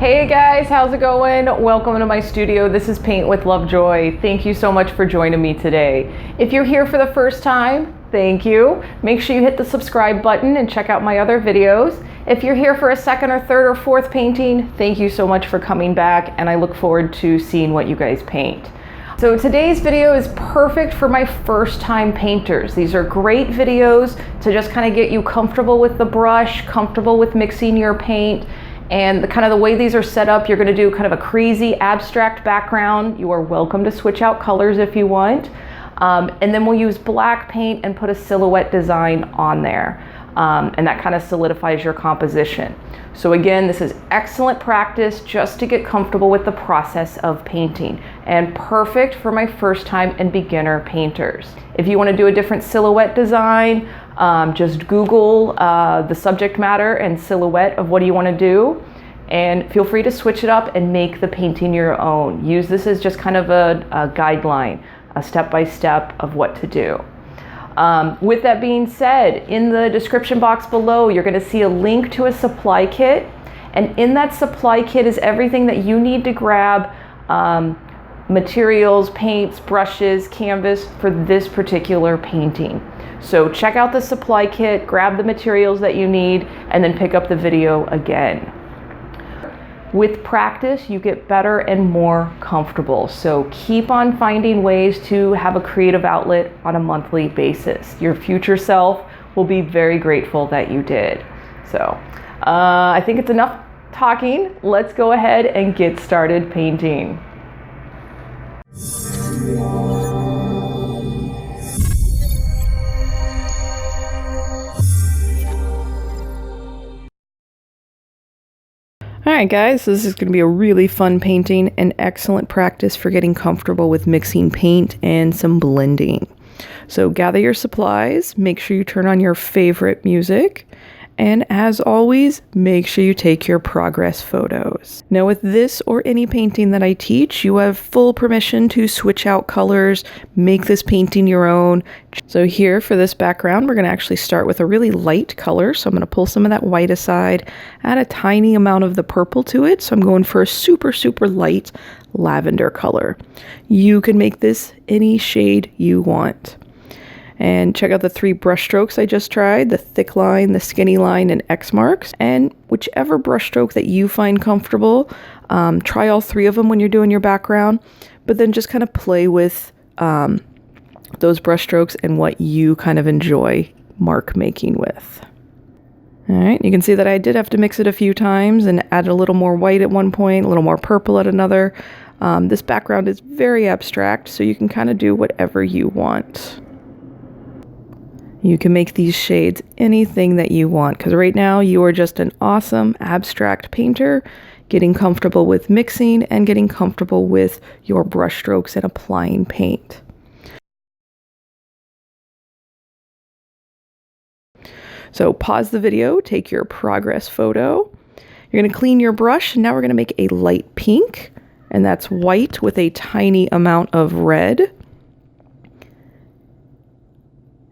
Hey guys, how's it going? Welcome to my studio. This is Paint with Lovejoy. Thank you so much for joining me today. If you're here for the first time, thank you. Make sure you hit the subscribe button and check out my other videos. If you're here for a second or third or fourth painting, thank you so much for coming back, and I look forward to seeing what you guys paint. So today's video is perfect for my first time painters. These are great videos to just kind of get you comfortable with the brush, comfortable with mixing your paint. And the way these are set up, you're going to do kind of a crazy abstract background. You are welcome to switch out colors if you want. And then we'll use black paint and put a silhouette design on there. And that kind of solidifies your composition. So again, this is excellent practice just to get comfortable with the process of painting, and perfect for my first time and beginner painters. If you want to do a different silhouette design, just Google the subject matter and silhouette of what do you want to do, and feel free to switch it up and make the painting your own. Use this as just kind of a guideline, a step-by-step of what to do. With that being said, in the description box below, you're going to see a link to a supply kit. And in that supply kit is everything that you need to grab, materials, paints, brushes, canvas for this particular painting. So check out the supply kit, grab the materials that you need, and then pick up the video again. With practice, you get better and more comfortable. So keep on finding ways to have a creative outlet on a monthly basis. Your future self will be very grateful that you did. So I think it's enough talking. Let's go ahead and get started painting. Alright guys, this is going to be a really fun painting and excellent practice for getting comfortable with mixing paint and some blending. So gather your supplies, make sure you turn on your favorite music, and as always, make sure you take your progress photos. Now with this or any painting that I teach, you have full permission to switch out colors, make this painting your own. So here for this background, we're going to actually start with a really light color. So I'm going to pull some of that white aside, add a tiny amount of the purple to it. So I'm going for a super, super light lavender color. You can make this any shade you want. And check out the 3 brush strokes I just tried, the thick line, the skinny line, and X marks. And whichever brush stroke that you find comfortable, try all 3 of them when you're doing your background, but then just kind of play with those brush strokes and what you kind of enjoy mark making with. All right, you can see that I did have to mix it a few times and add a little more white at one point, a little more purple at another. This background is very abstract, so you can kind of do whatever you want. You can make these shades anything that you want, because right now you are just an awesome abstract painter, getting comfortable with mixing and getting comfortable with your brush strokes and applying paint. So pause the video, take your progress photo. You're going to clean your brush, and now we're going to make a light pink, and that's white with a tiny amount of red.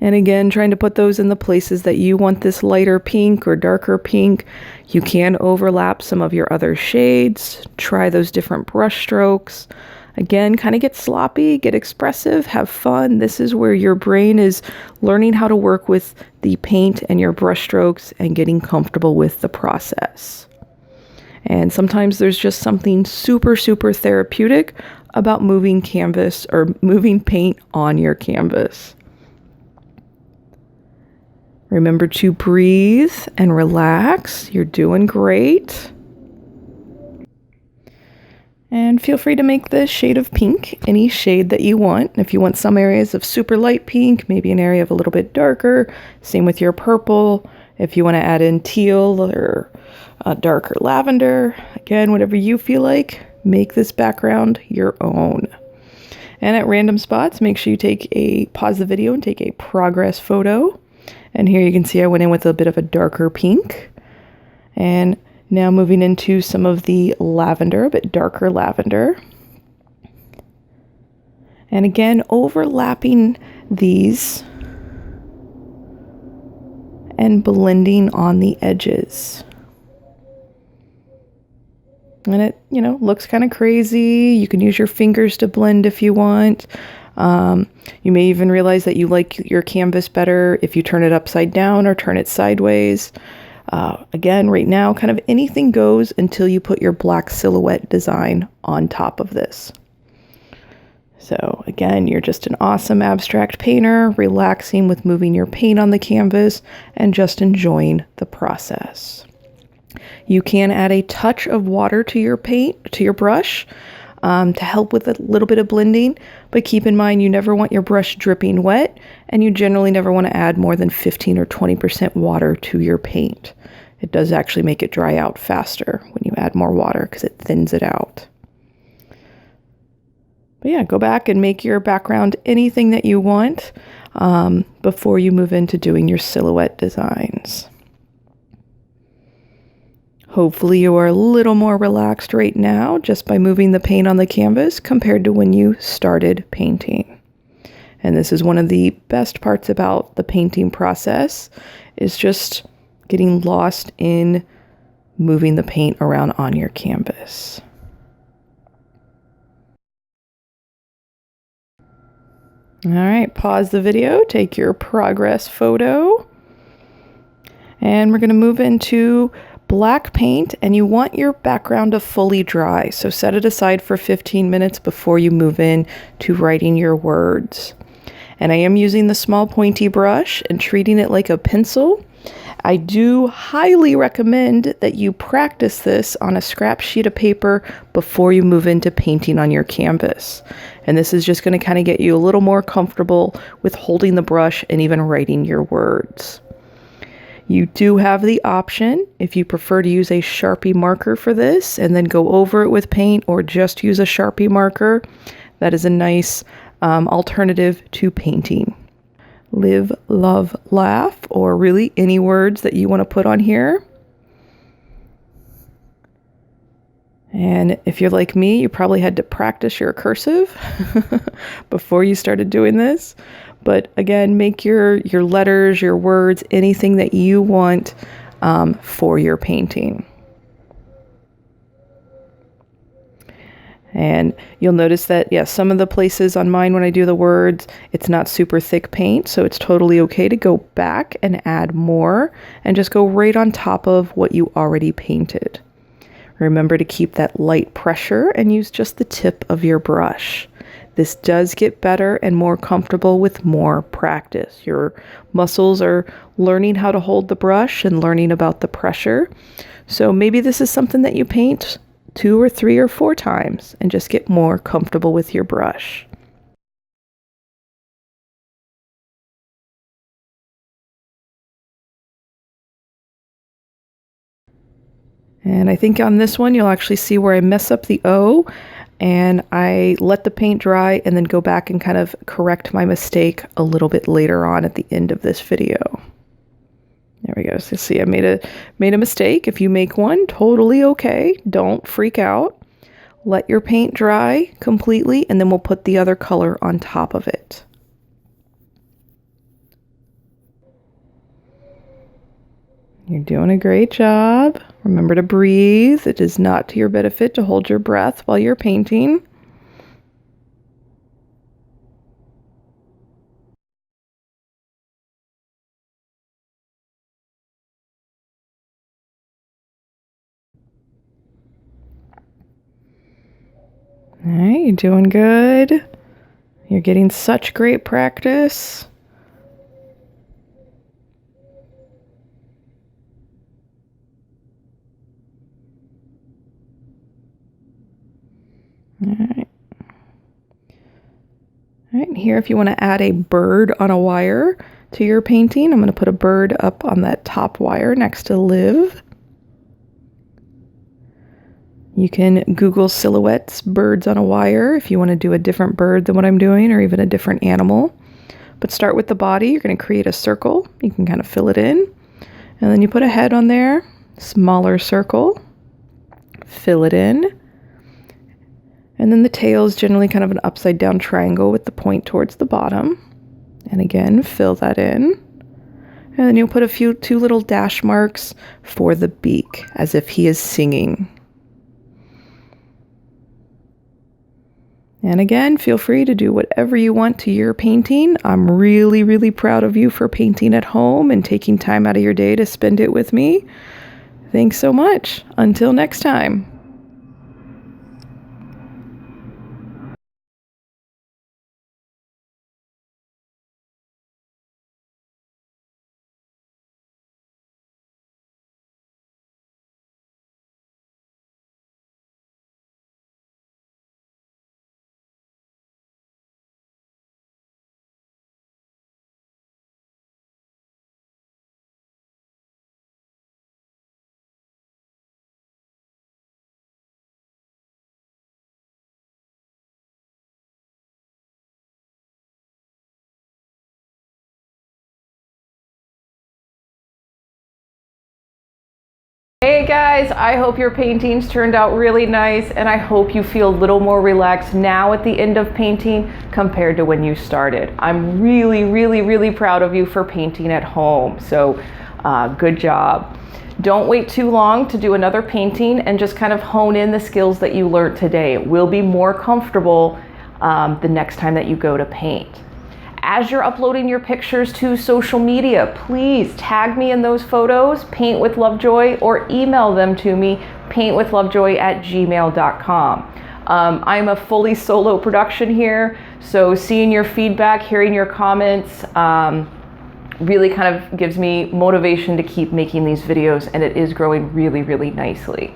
And again, trying to put those in the places that you want this lighter pink or darker pink. You can overlap some of your other shades. Try those different brush strokes. Again, kind of get sloppy, get expressive, have fun. This is where your brain is learning how to work with the paint and your brush strokes and getting comfortable with the process. And sometimes there's just something super, super therapeutic about moving canvas or moving paint on your canvas. Remember to breathe and relax. You're doing great. And feel free to make the shade of pink any shade that you want. If you want some areas of super light pink, maybe an area of a little bit darker, same with your purple. If you want to add in teal or darker lavender, again, whatever you feel like, make this background your own. And at random spots, make sure you pause the video and take a progress photo. And here you can see I went in with a bit of a darker pink. And now moving into some of the lavender, a bit darker lavender. And again, overlapping these and blending on the edges. And it, you know, looks kind of crazy. You can use your fingers to blend if you want. You may even realize that you like your canvas better if you turn it upside down or turn it sideways. Again, right now, kind of anything goes until you put your black silhouette design on top of this. So again, you're just an awesome abstract painter, relaxing with moving your paint on the canvas and just enjoying the process. You can add a touch of water to your paint, to your brush, to help with a little bit of blending, but keep in mind you never want your brush dripping wet, and you generally never want to add more than 15 or 20% water to your paint. It does actually make it dry out faster when you add more water because it thins it out. But yeah, go back and make your background anything that you want before you move into doing your silhouette designs. Hopefully you are a little more relaxed right now just by moving the paint on the canvas compared to when you started painting. And this is one of the best parts about the painting process, is just getting lost in moving the paint around on your canvas. All right, pause the video, take your progress photo, and we're going to move into black paint, and you want your background to fully dry. So set it aside for 15 minutes before you move in to writing your words. And I am using the small pointy brush and treating it like a pencil. I do highly recommend that you practice this on a scrap sheet of paper before you move into painting on your canvas. And this is just going to kind of get you a little more comfortable with holding the brush and even writing your words. You do have the option, if you prefer to use a Sharpie marker for this and then go over it with paint, or just use a Sharpie marker. That is a nice alternative to painting. Live, love, laugh, or really any words that you want to put on here. And if you're like me, you probably had to practice your cursive before you started doing this. But again, make your letters, your words, anything that you want for your painting. And you'll notice that, yeah, some of the places on mine when I do the words, it's not super thick paint, so it's totally okay to go back and add more and just go right on top of what you already painted. Remember to keep that light pressure and use just the tip of your brush. This does get better and more comfortable with more practice. Your muscles are learning how to hold the brush and learning about the pressure. So maybe this is something that you paint 2 or 3 or 4 times and just get more comfortable with your brush. And I think on this one, you'll actually see where I mess up the O, and I let the paint dry and then go back and kind of correct my mistake a little bit later on at the end of this video. There we go. So see, I made a mistake. If you make one, totally okay. Don't freak out. Let your paint dry completely, and then we'll put the other color on top of it. You're doing a great job. Remember to breathe. It is not to your benefit to hold your breath while you're painting. All right, you're doing good. You're getting such great practice. All right. All right, here if you want to add a bird on a wire to your painting, I'm going to put a bird up on that top wire next to live. You can Google silhouettes, birds on a wire, if you want to do a different bird than what I'm doing, or even a different animal. But start with the body. You're going to create a circle. You can kind of fill it in. And then you put a head on there, smaller circle, fill it in. And then the tail is generally kind of an upside down triangle with the point towards the bottom. And again, fill that in. And then you'll put two little dash marks for the beak, as if he is singing. And again, feel free to do whatever you want to your painting. I'm really, really proud of you for painting at home and taking time out of your day to spend it with me. Thanks so much. Until next time. Hey guys, I hope your paintings turned out really nice, and I hope you feel a little more relaxed now at the end of painting compared to when you started. I'm really, really, really proud of you for painting at home. So good job. Don't wait too long to do another painting, and just kind of hone in the skills that you learned today. It will be more comfortable the next time that you go to paint. As you're uploading your pictures to social media, please tag me in those photos, Paint with Lovejoy, or email them to me, paintwithlovejoy@gmail.com. I'm a fully solo production here, so seeing your feedback, hearing your comments, really kind of gives me motivation to keep making these videos, and it is growing really, really nicely.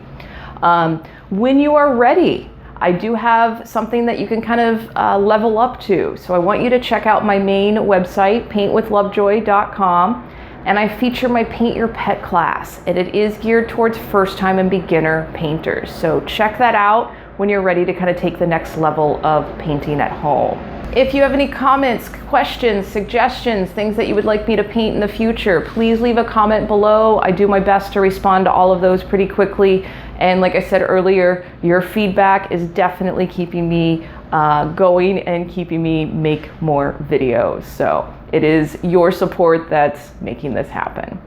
When you are ready, I do have something that you can kind of level up to. So I want you to check out my main website, paintwithlovejoy.com, and I feature my Paint Your Pet class, and it is geared towards first-time and beginner painters. So check that out when you're ready to kind of take the next level of painting at home. If you have any comments, questions, suggestions, things that you would like me to paint in the future, please leave a comment below. I do my best to respond to all of those pretty quickly. And like I said earlier, your feedback is definitely keeping me going and keeping me make more videos. So it is your support that's making this happen.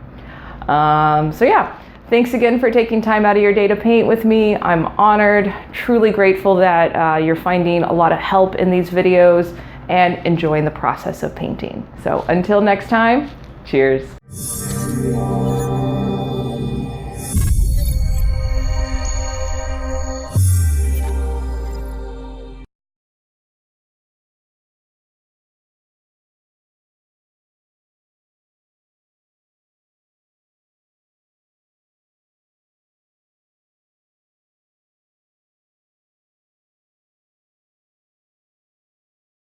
So yeah, thanks again for taking time out of your day to paint with me. I'm honored, truly grateful that you're finding a lot of help in these videos and enjoying the process of painting. So until next time, cheers.